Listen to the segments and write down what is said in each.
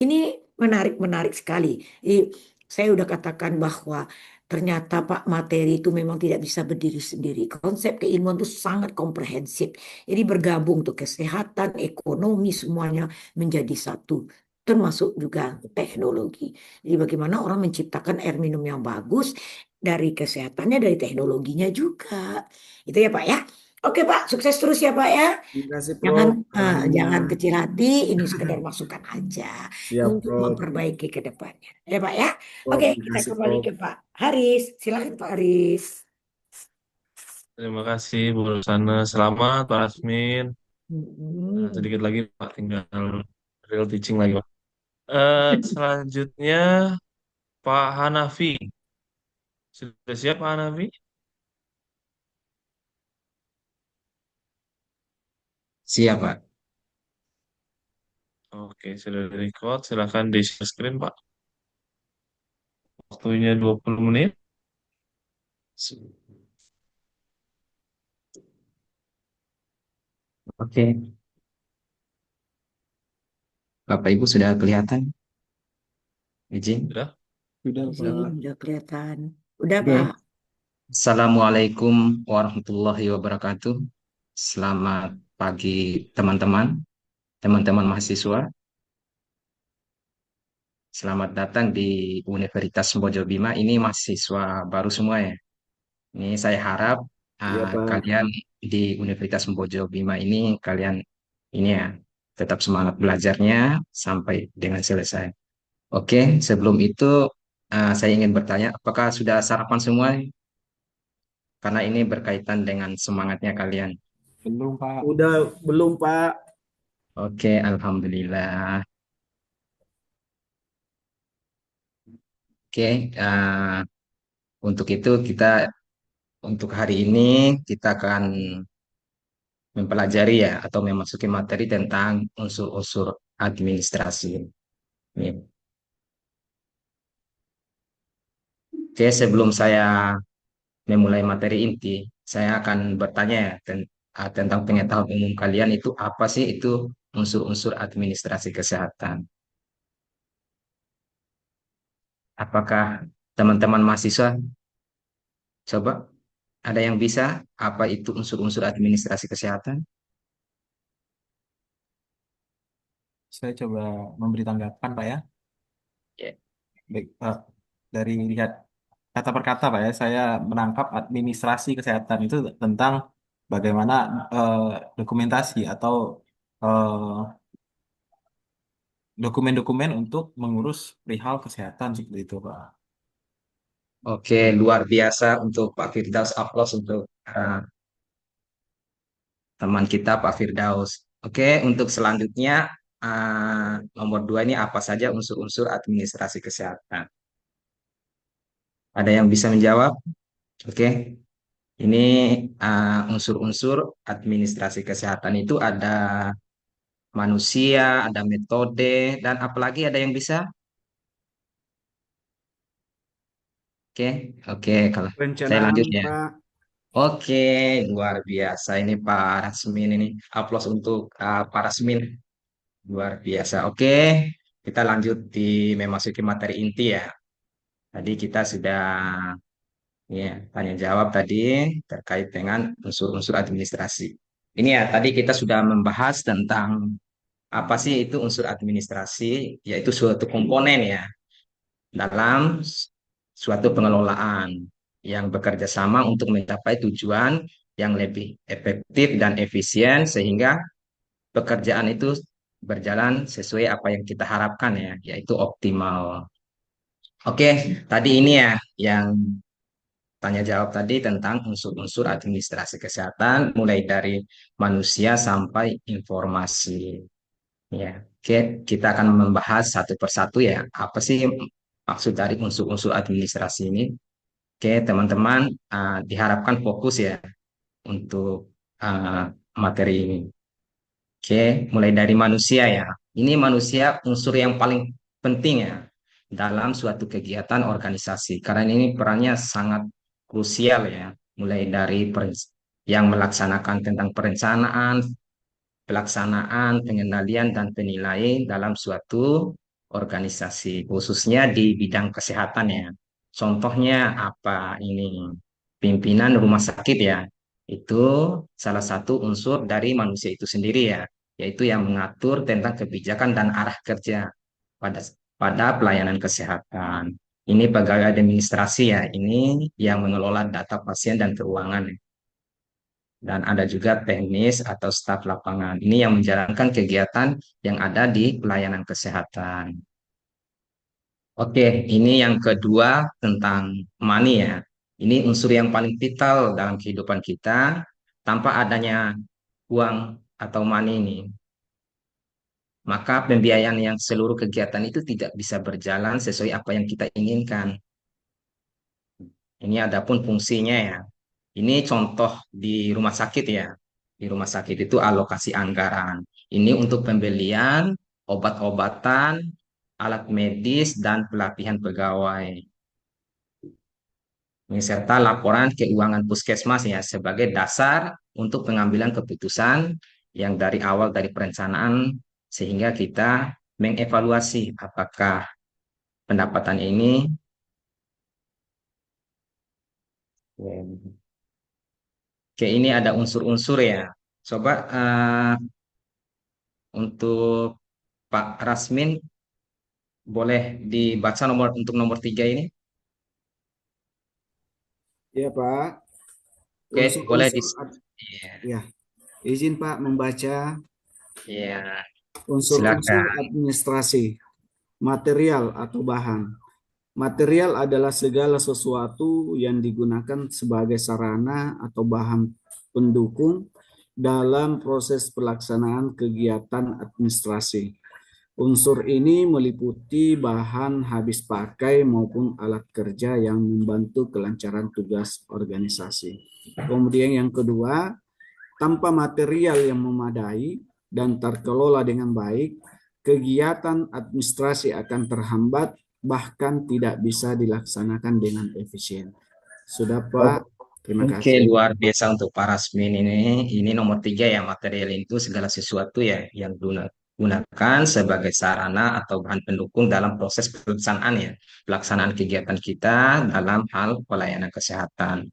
Ini menarik sekali. Jadi, saya udah katakan bahwa ternyata Pak materi itu memang tidak bisa berdiri sendiri. Konsep keilmuan itu sangat komprehensif. Jadi bergabung tuh kesehatan, ekonomi semuanya menjadi satu. Termasuk juga teknologi. Jadi bagaimana orang menciptakan air minum yang bagus dari kesehatannya, dari teknologinya juga. Itu ya Pak ya. Oke Pak, sukses terus ya Pak ya. Terima kasih Jangan Prof. Arahannya. jangan kecil hati, ini sekedar masukan aja Siap untuk Prof. memperbaiki ke depannya. Ya Pak ya. Prof, Oke, kita dikasih kembali Prof. ke Pak Haris. Silakan Pak Haris. Terima kasih Bu Rusana. Selamat Pak Asmin. Hmm. Sedikit lagi Pak, tinggal real teaching lagi Pak. Selanjutnya Pak Hanafi. Sudah siap Pak Hanafi? Siap, Pak. Oke, sudah di record. Silahkan di share screen Pak. Waktunya 20 menit. Oke, Bapak Ibu sudah kelihatan izin? Sudah? Sudah Izin, Pak. udah kelihatan. Udah Pak. Oke. Assalamualaikum warahmatullahi wabarakatuh. Selamat pagi teman-teman, teman-teman mahasiswa. Selamat datang di Universitas Bojobima. Ini mahasiswa baru semua ya. Ini saya harap Iya Pak. kalian di Universitas Bojobima ini kalian ini ya tetap semangat belajarnya sampai dengan selesai. Oke, sebelum itu saya ingin bertanya, apakah sudah sarapan semua? Karena ini berkaitan dengan semangatnya kalian. Belum Pak. Udah belum Pak. Oke, alhamdulillah. Oke, untuk itu untuk hari ini kita akan mempelajari ya atau memasuki materi tentang unsur-unsur administrasi. Ini. Oke, sebelum saya memulai materi inti, saya akan bertanya ya tentang pengetahuan umum kalian itu apa sih itu unsur-unsur administrasi kesehatan. Apakah teman-teman mahasiswa coba ada yang bisa apa itu unsur-unsur administrasi kesehatan? Saya coba memberi tanggapan, Pak ya. Ya. Baik, Pak. Dari lihat kata per kata, Pak ya, saya menangkap administrasi kesehatan itu tentang bagaimana eh, dokumentasi atau eh, dokumen-dokumen untuk mengurus perihal kesehatan seperti itu, Pak. Oke, luar biasa untuk Pak Firdaus. Aplaus untuk teman kita Pak Firdaus. Oke, untuk selanjutnya nomor dua ini apa saja unsur-unsur administrasi kesehatan? Ada yang bisa menjawab? Oke, ini unsur-unsur administrasi kesehatan itu ada manusia, ada metode, dan apalagi ada yang bisa? Oke, oke, kalau saya lanjut Perencanaan ya. Pak. Oke, luar biasa ini Pak Rasmin ini. Aplaus untuk Pak Rasmin. Luar biasa. Oke, kita lanjut di memasuki materi inti ya. Tadi kita sudah ya, tanya jawab tadi terkait dengan unsur-unsur administrasi. Ini ya, tadi kita sudah membahas tentang apa sih itu unsur administrasi, yaitu suatu komponen ya dalam suatu pengelolaan yang bekerja sama untuk mencapai tujuan yang lebih efektif dan efisien sehingga pekerjaan itu berjalan sesuai apa yang kita harapkan ya, yaitu optimal. Oke, tadi ini ya yang tanya jawab tadi tentang unsur-unsur administrasi kesehatan mulai dari manusia sampai informasi. Ya, oke, kita akan membahas satu persatu ya. Apa sih maksud dari unsur-unsur administrasi ini? Oke, teman-teman, diharapkan fokus ya untuk uh, materi ini. Oke, mulai dari manusia ya. Ini manusia unsur yang paling penting ya dalam suatu kegiatan organisasi. Karena ini perannya sangat krusial ya. Mulai dari yang melaksanakan tentang perencanaan, pelaksanaan, pengendalian, dan penilaian dalam suatu organisasi, khususnya di bidang kesehatan ya. Contohnya apa ini? Pimpinan rumah sakit ya. Itu salah satu unsur dari manusia itu sendiri ya, yaitu yang mengatur tentang kebijakan dan arah kerja pada pada pelayanan kesehatan. Ini pegawai administrasi ya, ini yang mengelola data pasien dan keuangan. Dan ada juga teknis atau staf lapangan. Ini yang menjalankan kegiatan yang ada di pelayanan kesehatan. Oke, ini yang kedua tentang money ya. Ini unsur yang paling vital dalam kehidupan kita. Tanpa adanya uang atau money ini, maka pembiayaan yang seluruh kegiatan itu tidak bisa berjalan sesuai apa yang kita inginkan. Ini adapun fungsinya ya. Ini contoh di rumah sakit ya. Di rumah sakit itu alokasi anggaran. Ini untuk pembelian obat-obatan, alat medis, dan pelatihan pegawai. Ini serta laporan keuangan puskesmas ya sebagai dasar untuk pengambilan keputusan yang dari awal dari perencanaan sehingga kita mengevaluasi apakah pendapatan ini Oke, ini ada unsur-unsur ya. Coba untuk Pak Rasmin boleh dibaca untuk nomor 3 ini. Ya, Pak. Oke, boleh di. Iya, Ya, izin Pak membaca iya, unsur-unsur silakan. administrasi, material atau bahan. Material adalah segala sesuatu yang digunakan sebagai sarana atau bahan pendukung dalam proses pelaksanaan kegiatan administrasi. Unsur ini meliputi bahan habis pakai maupun alat kerja yang membantu kelancaran tugas organisasi. Kemudian yang kedua, tanpa material yang memadai dan terkelola dengan baik, kegiatan administrasi akan terhambat bahkan tidak bisa dilaksanakan dengan efisien. Sudah Pak, terima Oke, kasih. luar biasa untuk Pak Rasmin ini. Ini nomor 3 ya, material itu segala sesuatu ya yang gunakan sebagai sarana atau bahan pendukung dalam proses pelaksanaan ya, pelaksanaan kegiatan kita dalam hal pelayanan kesehatan.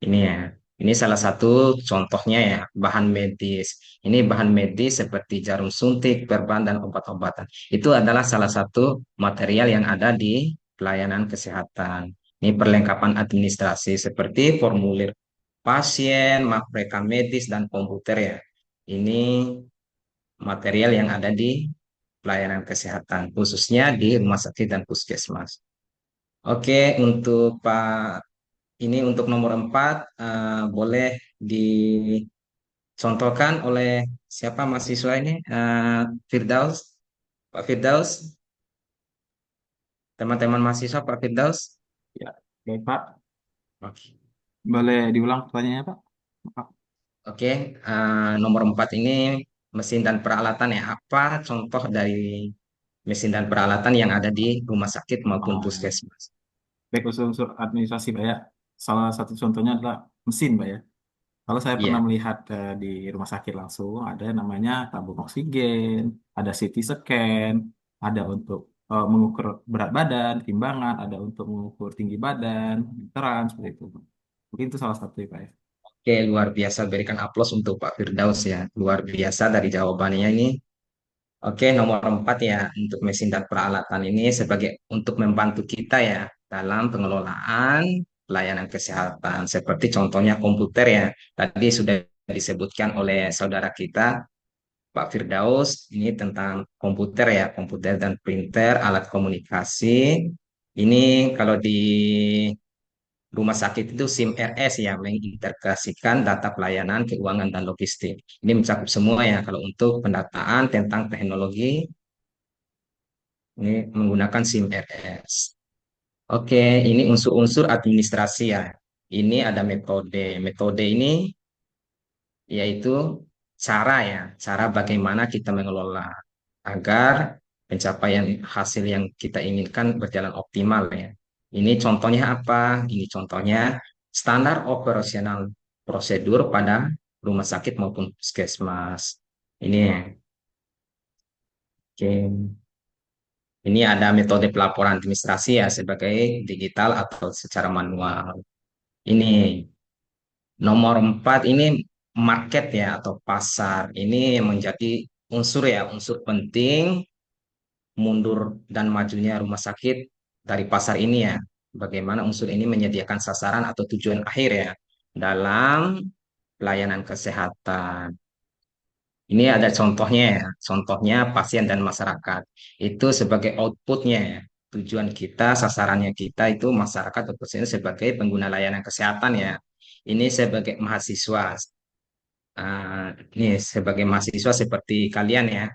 Ini ya, ini salah satu contohnya ya, bahan medis. Ini bahan medis seperti jarum suntik, perban, dan obat-obatan. Itu adalah salah satu material yang ada di pelayanan kesehatan. Ini perlengkapan administrasi seperti formulir pasien, map rekam medis, dan komputer ya. Ini material yang ada di pelayanan kesehatan, khususnya di rumah sakit dan puskesmas. Oke, untuk Pak ini untuk nomor 4 boleh dicontohkan oleh siapa mahasiswa ini? Firdaus, Pak Firdaus, teman-teman mahasiswa Pak Firdaus. Ya, baik Pak. Oke, Boleh diulang pertanyaannya Pak? Maaf. Oke, nomor 4 ini mesin dan peralatan ya. Apa contoh dari mesin dan peralatan yang ada di rumah sakit maupun Oh, puskesmas? baik unsur-unsur administrasi Pak ya. Salah satu contohnya adalah mesin Pak ya. Kalau saya pernah Iya. melihat di rumah sakit langsung, ada namanya tabung oksigen, ada CT scan, ada untuk mengukur berat badan, timbangan, ada untuk mengukur tinggi badan, meteran, seperti itu. Mungkin itu salah satu ya, Pak ya. Oke, luar biasa. Berikan aplaus untuk Pak Firdaus ya. Luar biasa dari jawabannya ini. Oke, nomor 4 ya, untuk mesin dan peralatan ini sebagai untuk membantu kita ya dalam pengelolaan pelayanan kesehatan. Seperti contohnya komputer ya. Tadi sudah disebutkan oleh saudara kita, Pak Firdaus, ini tentang komputer ya, komputer dan printer, alat komunikasi. Ini kalau di rumah sakit itu SIM RS ya, mengintegrasikan data pelayanan, keuangan, dan logistik. Ini mencakup semua ya, kalau untuk pendataan tentang teknologi, ini menggunakan SIM RS. Oke, ini unsur-unsur administrasi ya. Ini ada metode. Metode ini yaitu cara ya, cara bagaimana kita mengelola agar pencapaian hasil yang kita inginkan berjalan optimal ya. Ini contohnya apa? Ini contohnya standar operasional prosedur pada rumah sakit maupun puskesmas. Ini ya. Oke. Ini ada metode pelaporan administrasi ya sebagai digital atau secara manual. Ini nomor 4 ini market ya atau pasar. Ini yang menjadi unsur ya, unsur penting mundur dan majunya rumah sakit dari pasar ini ya. Bagaimana unsur ini menyediakan sasaran atau tujuan akhir ya dalam pelayanan kesehatan. Ini ada contohnya ya, contohnya pasien dan masyarakat. Itu sebagai outputnya ya. Tujuan kita, sasarannya kita itu masyarakat atau pasien sebagai pengguna layanan kesehatan ya. Ini sebagai mahasiswa, ini sebagai mahasiswa seperti kalian ya,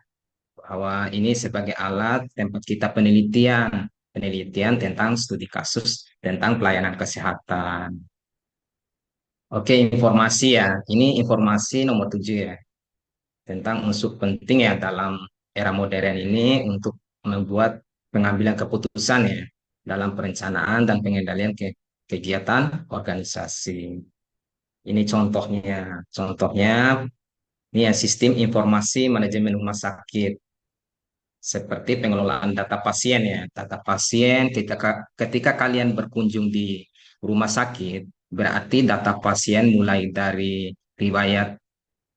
bahwa ini sebagai alat tempat kita penelitian, penelitian tentang studi kasus tentang pelayanan kesehatan. Oke, informasi ya. Ini informasi nomor 7 ya, tentang unsur penting ya dalam era modern ini untuk membuat pengambilan keputusan ya dalam perencanaan dan pengendalian kegiatan organisasi. Ini contohnya. Contohnya ini ya sistem informasi manajemen rumah sakit seperti pengelolaan data pasien ya. Data pasien ketika kalian berkunjung di rumah sakit, berarti data pasien mulai dari riwayat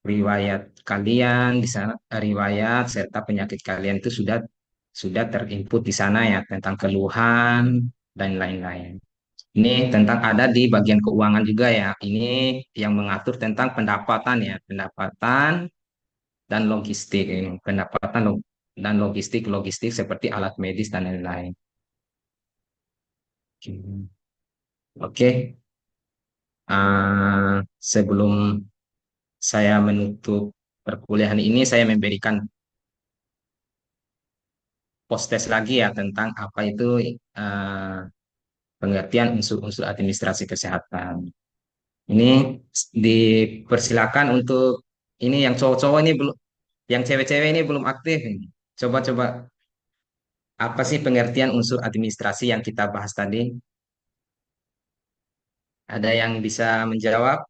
riwayat kalian di sana, riwayat serta penyakit kalian itu sudah terinput di sana ya tentang keluhan dan lain-lain. Ini tentang ada di bagian keuangan juga ya. Ini yang mengatur tentang pendapatan ya, pendapatan dan logistik ini, dan logistik seperti alat medis dan lain-lain. Oke. Sebelum saya menutup perkuliahan ini, saya memberikan post-test lagi ya tentang apa itu eh, pengertian unsur-unsur administrasi kesehatan. Ini dipersilakan untuk ini yang cowok-cowok ini belum, yang cewek-cewek ini belum aktif ini. Coba-coba apa sih pengertian unsur administrasi yang kita bahas tadi? Ada yang bisa menjawab?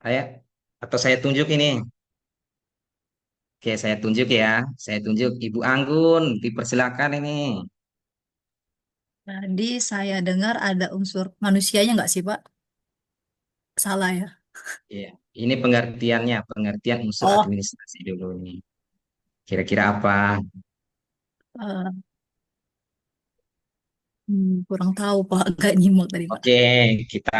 Saya atau saya tunjuk ini? Oke, saya tunjuk ya. Saya tunjuk Ibu Anggun, dipersilakan ini. Tadi saya dengar ada unsur manusianya nggak sih, Pak? Salah ya? Iya, ini pengertiannya, pengertian unsur Oh, administrasi dulu ini. Kira-kira apa? eh, kurang tahu, Pak. Agak nyimak tadi, Pak. Oke, kita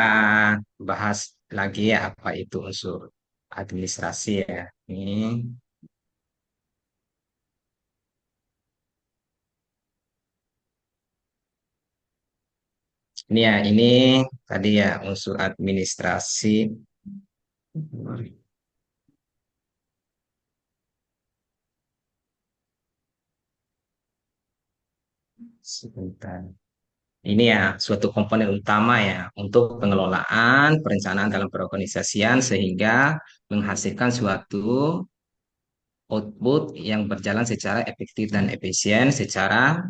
bahas lagi ya apa itu unsur administrasi ya. Ini ya, ini tadi ya unsur administrasi. Sebentar. Ini ya suatu komponen utama ya untuk pengelolaan, perencanaan dalam perorganisasian sehingga menghasilkan suatu output yang berjalan secara efektif dan efisien, secara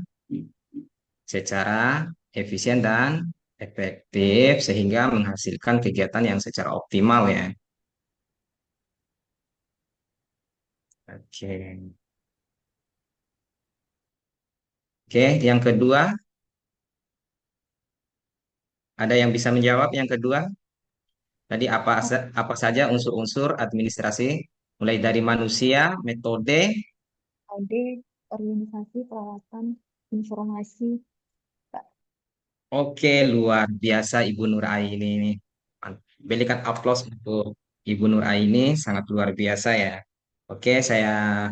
efisien dan efektif sehingga menghasilkan kegiatan yang secara optimal ya. Oke. Oke, yang kedua, ada yang bisa menjawab yang kedua? Tadi apa saja unsur-unsur administrasi mulai dari manusia, metode. Ade, organisasi, peralatan, informasi. Kak. Oke, luar biasa Ibu Nur Aini ini. Berikan aplaus untuk Ibu Nur Aini, sangat luar biasa ya. Oke, saya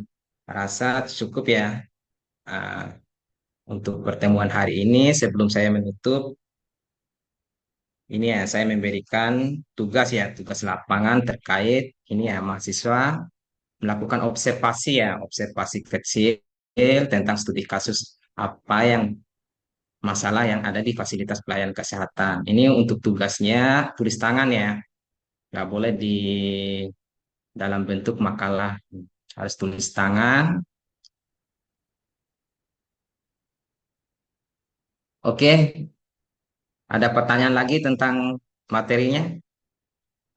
rasa cukup ya uh, untuk pertemuan hari ini. Sebelum saya menutup, ini ya saya memberikan tugas ya, tugas lapangan terkait ini ya mahasiswa melakukan observasi ya, observasi kecil tentang studi kasus apa yang masalah yang ada di fasilitas pelayanan kesehatan. Ini untuk tugasnya tulis tangan ya, nggak boleh di dalam bentuk makalah, harus tulis tangan. Oke, ada pertanyaan lagi tentang materinya?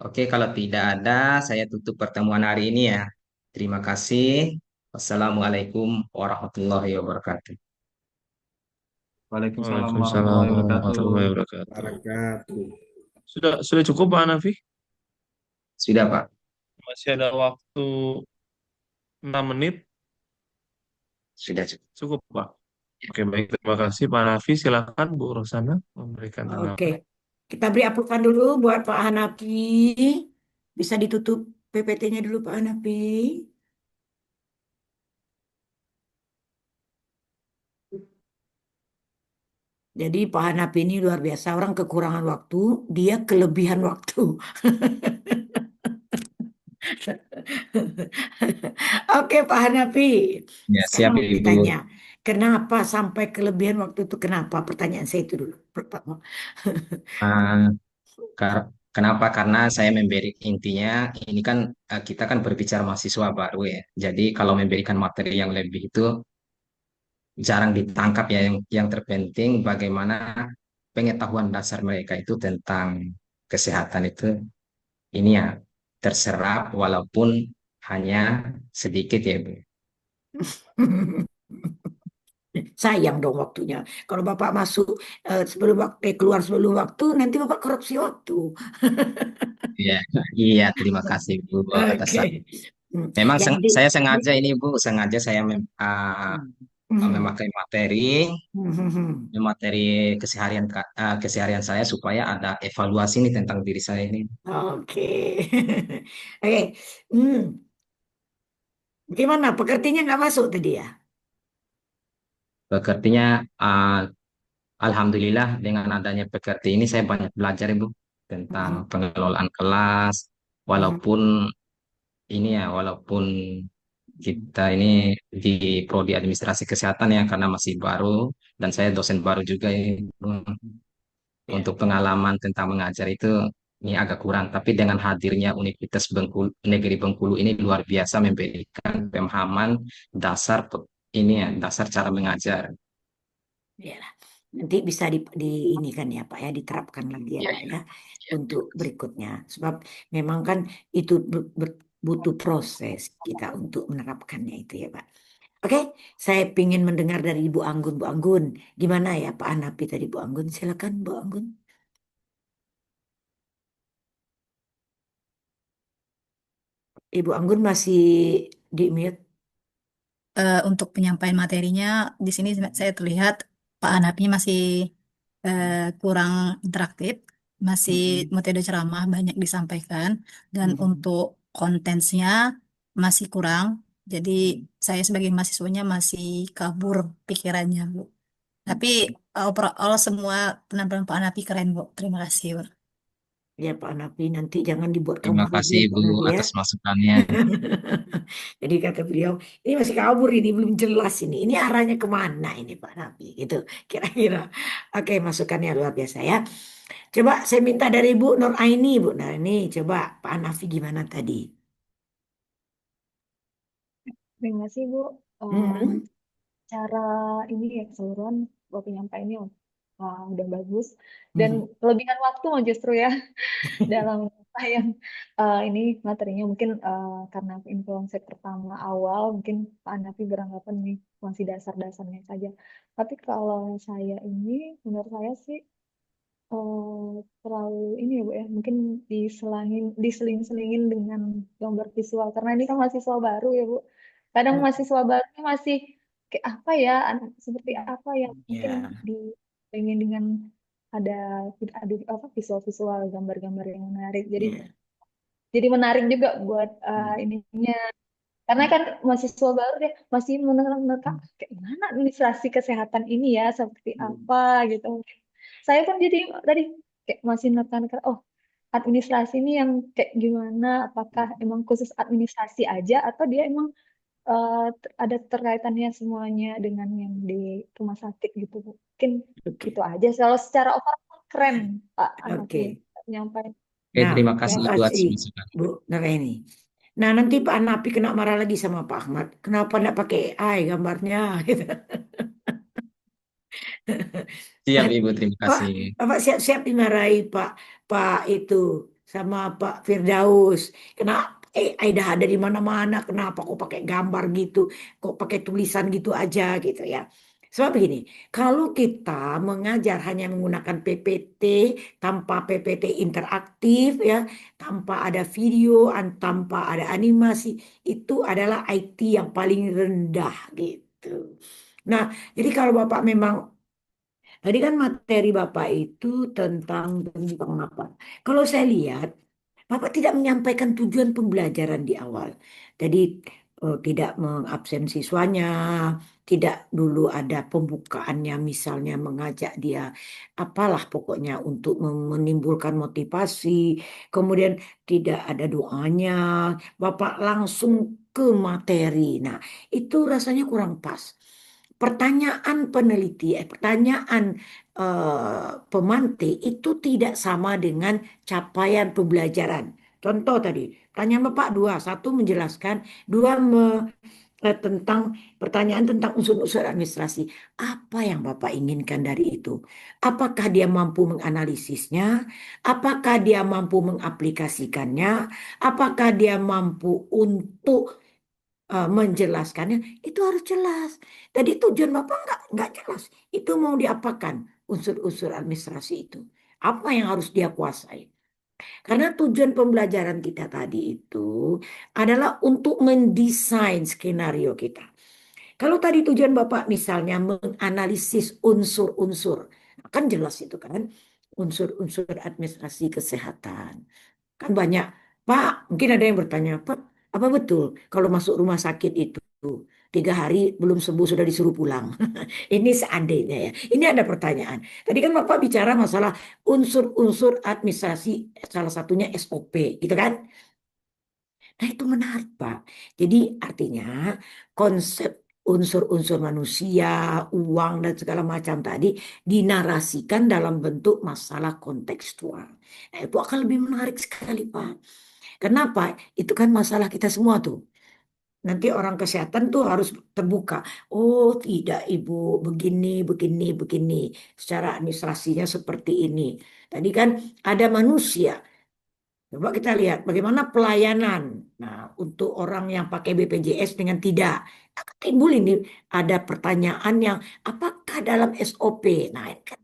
Oke, kalau tidak ada, saya tutup pertemuan hari ini ya. Terima kasih. Wassalamualaikum warahmatullahi wabarakatuh. Waalaikumsalam Waalaikumsalam warahmatullahi wabarakatuh. warahmatullahi wabarakatuh. Wabarakatuh. Sudah cukup Pak Hanafi? Sudah, Pak. Masih ada waktu 6 menit. Sudah cukup. Cukup Pak. Oke, baik. Terima kasih Pak Hanafi. Silakan Bu Rosana memberikan Oke, tanggapan. kita beri aplakan dulu buat Pak Hanafi. Bisa ditutup PPT-nya dulu Pak Hanafi. Jadi Pak Hanafi ini luar biasa. Orang kekurangan waktu, dia kelebihan waktu. Oke Pak Hanafi, Ya, siap sekarang Ibu. ditanya, kenapa sampai kelebihan waktu itu? Kenapa? Pertanyaan saya itu dulu. Pertama. Ah, kenapa? Karena saya memberi intinya, ini kan kita kan berbicara mahasiswa baru ya. Jadi kalau memberikan materi yang lebih itu jarang ditangkap ya. Yang terpenting bagaimana pengetahuan dasar mereka itu tentang kesehatan itu ini ya terserap walaupun hanya sedikit ya Bu. Sayang dong waktunya. Kalau Bapak masuk sebelum waktu, keluar sebelum waktu, nanti Bapak korupsi waktu. Iya, iya terima kasih Bu atas Oke. memang Jadi, saya sengaja ini Bu, sengaja saya hmm. memakai materi Hmm. materi keseharian saya supaya ada evaluasi nih tentang diri saya ini. Oke. Oke. Hmm. Gimana? Pekertinya nggak masuk tadi ya? Sepertinya alhamdulillah dengan adanya PKRT ini saya banyak belajar Ibu tentang Hmm. pengelolaan kelas Hmm. walaupun ini ya walaupun kita ini di prodi administrasi kesehatan ya karena masih baru dan saya dosen baru juga Ibu. Ya. Untuk pengalaman tentang mengajar itu ini agak kurang tapi dengan hadirnya Universitas Bengkulu, Negeri Bengkulu ini luar biasa memberikan pemahaman dasar ini ya dasar cara mengajar. Ya. Nanti bisa ini kan ya Pak ya, diterapkan lagi ya Ya, Pak ya ya. untuk berikutnya. Sebab memang kan itu butuh proses kita untuk menerapkannya itu ya Pak. Oke, saya ingin mendengar dari Ibu Anggun. Bu Anggun, gimana ya Pak Hanapi tadi Bu Anggun? Silakan Bu Anggun. Ibu Anggun masih di mute. Untuk penyampaian materinya di sini saya terlihat Pak Hanafi masih eh, kurang interaktif, masih Mm-mm. metode ceramah banyak disampaikan, dan Mm-mm. untuk kontensnya masih kurang. Jadi saya sebagai mahasiswanya masih kabur pikirannya, Bu. Tapi overall semua penampilan Pak Hanafi keren, Bu. Terima kasih, Bu. Ya Pak Hanapi, nanti jangan dibuat Terima kabur lagi kasih ya Pak Ibu Hanapi ya. atas masukannya. Jadi kata beliau, ini masih kabur ini, belum jelas ini. Ini arahnya kemana ini Pak Nabi gitu kira-kira. Oke, masukannya luar biasa ya. Coba saya minta dari Bu Nur Aini, Bu Nur Aini, coba Pak Nafi gimana tadi? Terima kasih Bu. Hmm. Cara ini ya keseluruhan penyampaiannya udah bagus dan Hmm. kelebihan waktu mah justru ya dalam yang ini materinya mungkin karena aku info konsep pertama awal mungkin Pak Hanafi beranggapan nih masih dasar-dasarnya saja. Tapi kalau saya ini menurut saya sih terlalu ini ya Bu ya mungkin diseling-selingin dengan gambar visual karena ini kan mahasiswa baru ya Bu. Kadang mahasiswa baru ini masih kayak apa ya seperti apa yang mungkin Ya, pengen dengan ada ada apa visual-visual gambar-gambar yang menarik. ya. Jadi menarik juga buat Hmm. ininya. Karena kan mahasiswa baru deh masih menerka kayak gimana administrasi kesehatan ini ya seperti apa gitu. Saya pun jadi tadi kayak masih menekan oh administrasi ini yang kayak gimana? Apakah emang khusus administrasi aja atau dia emang ada terkaitannya semuanya dengan yang di rumah sakit gitu Bu. Mungkin Oke, itu aja. Kalau secara overall keren Pak Hanafi oke. menyampaikan. Oke, Nah, terima terima kasih Ibu atas kasih masukan. Bu Nur Aini. Nah, nanti Pak Napi kena marah lagi sama Pak Ahmad. Kenapa enggak pakai AI gambarnya? Gitu. Siap Ibu, terima Pak, kasih. Bapak siap-siap dimarahi Pak, Pak itu. sama Pak Firdaus. Kenapa Aida ada di mana-mana? Kenapa kok pakai gambar gitu? Kok pakai tulisan gitu aja gitu ya? Sebab begini, kalau kita mengajar hanya menggunakan PPT tanpa PPT interaktif ya, tanpa ada video, tanpa ada animasi, itu adalah IT yang paling rendah gitu. Nah, jadi kalau Bapak memang tadi kan materi Bapak itu tentang apa? Kalau saya lihat, Bapak tidak menyampaikan tujuan pembelajaran di awal. Jadi tidak mengabsen siswanya, tidak dulu ada pembukaannya misalnya mengajak dia apalah pokoknya untuk menimbulkan motivasi. Kemudian tidak ada doanya, Bapak langsung ke materi. Nah, itu rasanya kurang pas. Pertanyaan pemantik itu tidak sama dengan capaian pembelajaran. Contoh tadi, pertanyaan Bapak dua, satu menjelaskan, dua tentang pertanyaan tentang unsur-unsur administrasi. Apa yang Bapak inginkan dari itu? Apakah dia mampu menganalisisnya? Apakah dia mampu mengaplikasikannya? Apakah dia mampu untuk menjelaskannya? Itu harus jelas. Tadi tujuan Bapak nggak jelas. Itu mau diapakan unsur-unsur administrasi itu? Apa yang harus dia kuasai? Karena tujuan pembelajaran kita tadi itu adalah untuk mendesain skenario kita. Kalau tadi tujuan Bapak misalnya menganalisis unsur-unsur, kan jelas itu kan, unsur-unsur administrasi kesehatan. Kan banyak, Pak, mungkin ada yang bertanya, Pak, apa betul kalau masuk rumah sakit itu 3 hari belum sembuh sudah disuruh pulang? Ini seandainya ya. Ini ada pertanyaan. Tadi kan Bapak bicara masalah unsur-unsur administrasi, salah satunya SOP, gitu kan? Nah, itu menarik, Pak. Jadi artinya konsep unsur-unsur manusia, uang, dan segala macam tadi dinarasikan dalam bentuk masalah kontekstual. Nah, itu akan lebih menarik sekali, Pak. Kenapa? Itu kan masalah kita semua tuh. Nanti orang kesehatan tuh harus terbuka. Oh, tidak, Ibu, begini, begini, begini. Secara administrasinya seperti ini. Tadi kan ada manusia. Coba kita lihat bagaimana pelayanan. Nah, untuk orang yang pakai BPJS dengan tidak. Akan timbul ini ada pertanyaan yang apakah dalam SOP? Nah, ini kan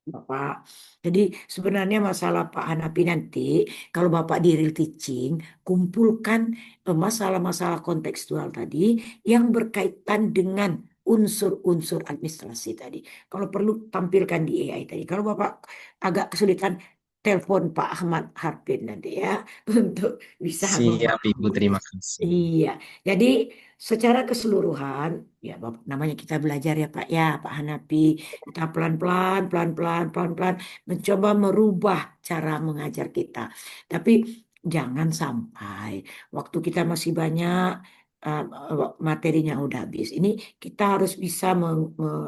Bapak. Jadi sebenarnya masalah Pak Hanapi nanti, kalau Bapak di real teaching, kumpulkan masalah-masalah kontekstual tadi yang berkaitan dengan unsur-unsur administrasi tadi. Kalau perlu tampilkan di AI tadi. Kalau Bapak agak kesulitan, telepon Pak Ahmad Harpin nanti ya untuk bisa Siap, Ibu. memahami. Terima kasih. Iya, jadi secara keseluruhan, ya namanya kita belajar ya Pak ya, Pak Hanapi, kita pelan-pelan, pelan-pelan, pelan-pelan mencoba merubah cara mengajar kita. Tapi jangan sampai waktu kita masih banyak, uh, materinya udah habis. Ini kita harus bisa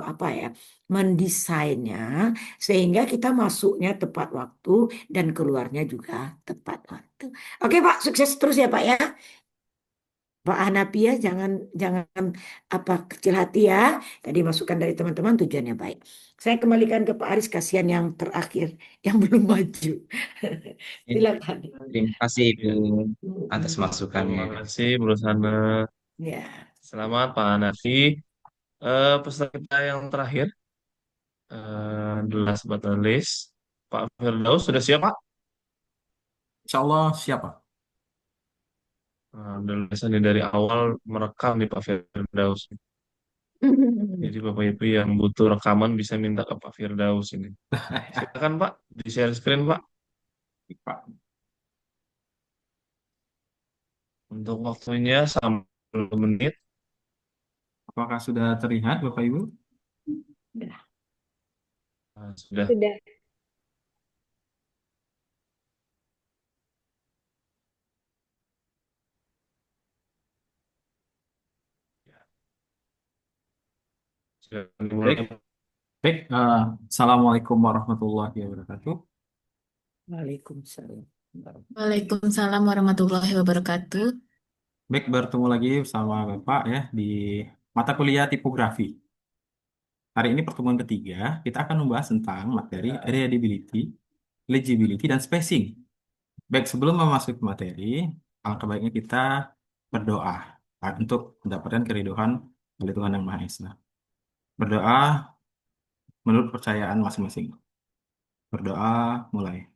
apa ya, mendesainnya sehingga kita masuknya tepat waktu dan keluarnya juga tepat waktu. Oke Pak, sukses terus ya Pak ya. Pak Hanafi ya, jangan jangan apa kecil hati ya. Tadi masukan dari teman-teman tujuannya baik. Saya kembalikan ke Pak Aris, kasihan yang terakhir yang belum maju. Silakan. Terima kasih, Ibu, atas Mm-mm. masukannya. Terima kasih, Bro Sana. Ya, Selamat, Pak Hanafi. Peserta yang terakhir adalah sebatas list. Pak Firdaus sudah siap, Pak? Insya Allah siapa? Udah list nih dari awal merekam nih Pak Firdaus. Jadi Bapak Ibu yang butuh rekaman bisa minta ke Pak Firdaus ini. Silakan Pak, di share screen Pak. Pak, Untuk waktunya sampai 10 menit. apakah sudah terlihat Bapak Ibu? Nah, sudah. Sudah. Sudah Baik, dimulai. baik. Assalamualaikum warahmatullahi wabarakatuh. Waalaikumsalam. Waalaikumsalam warahmatullahi wabarakatuh. Baik, bertemu lagi bersama Bapak ya di mata kuliah tipografi. Hari ini pertemuan ketiga, kita akan membahas tentang materi readability, legibility, dan spacing. Baik, sebelum memasuki materi, alangkah baiknya kita berdoa untuk mendapatkan keriduan dari Tuhan Yang Maha Esa. Berdoa menurut percayaan masing-masing. Berdoa mulai.